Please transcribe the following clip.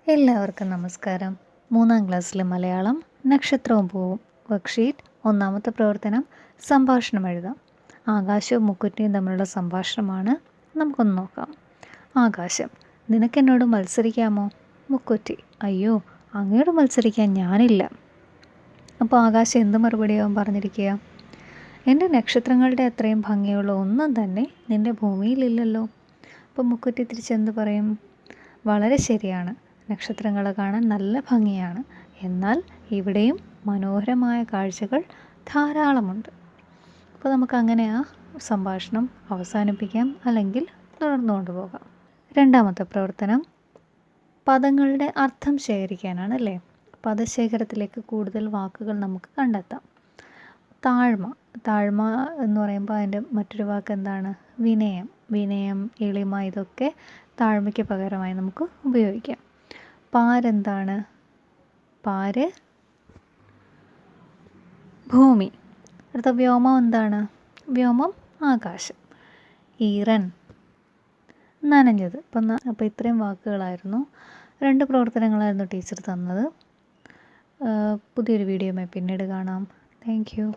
എല്ലാവർക്കും നമസ്കാരം. 3ാം ക്ലാസ്സിലെ മലയാളം നക്ഷത്രവും പൂവും വർക്ക്ഷീറ്റ്. ഒന്നാമത്തെ പ്രവർത്തനം സംഭാഷണം എഴുതാം. ആകാശവും മുക്കുറ്റിയും തമ്മിലുള്ള സംഭാഷണമാണ്. നമുക്കൊന്ന് നോക്കാം. ആകാശം: നിനക്കെന്നോട് മത്സരിക്കാമോ? മുക്കുറ്റി: അയ്യോ, അങ്ങയോട് മത്സരിക്കാൻ ഞാനില്ല. അപ്പോൾ ആകാശം എന്ത് മറുപടിയാവും പറഞ്ഞിരിക്കുക? എൻ്റെ നക്ഷത്രങ്ങളുടെ അത്രയും ഭംഗിയുള്ള ഒന്നും തന്നെ നിൻ്റെ ഭൂമിയിലില്ലല്ലോ. അപ്പോൾ മുക്കുറ്റി തിരിച്ചെന്ത് പറയും? വളരെ ശരിയാണ്, നക്ഷത്രങ്ങളെ കാണാൻ നല്ല ഭംഗിയാണ്. എന്നാൽ ഇവിടെയും മനോഹരമായ കാഴ്ചകൾ ധാരാളമുണ്ട്. അപ്പോൾ നമുക്കങ്ങനെ ആ സംഭാഷണം അവസാനിപ്പിക്കാം, അല്ലെങ്കിൽ തുടർന്നു കൊണ്ടുപോകാം. രണ്ടാമത്തെ പ്രവർത്തനം പദങ്ങളുടെ അർത്ഥം ശേഖരിക്കാനാണ്, അല്ലേ? പദശേഖരത്തിലേക്ക് കൂടുതൽ വാക്കുകൾ നമുക്ക് കണ്ടെത്താം. താഴ്മ. താഴ്മ എന്ന് പറയുമ്പോൾ അതിൻ്റെ മറ്റൊരു വാക്ക് എന്താണ്? വിനയം. വിനയം, എളിമ, ഇതൊക്കെ താഴ്മയ്ക്ക് പകരമായി നമുക്ക് ഉപയോഗിക്കാം. പാരെന്താണ്? പാര് ഭൂമി. അടുത്ത വ്യോമം എന്താണ്? വ്യോമം ആകാശം. ഈറൻ, നനഞ്ഞത്. അപ്പോൾ ഇത്രയും വാക്കുകളായിരുന്നു, 2 പ്രവർത്തനങ്ങളായിരുന്നു ടീച്ചർ തന്നത്. പുതിയൊരു വീഡിയോയുമായി പിന്നീട് കാണാം. Thank you.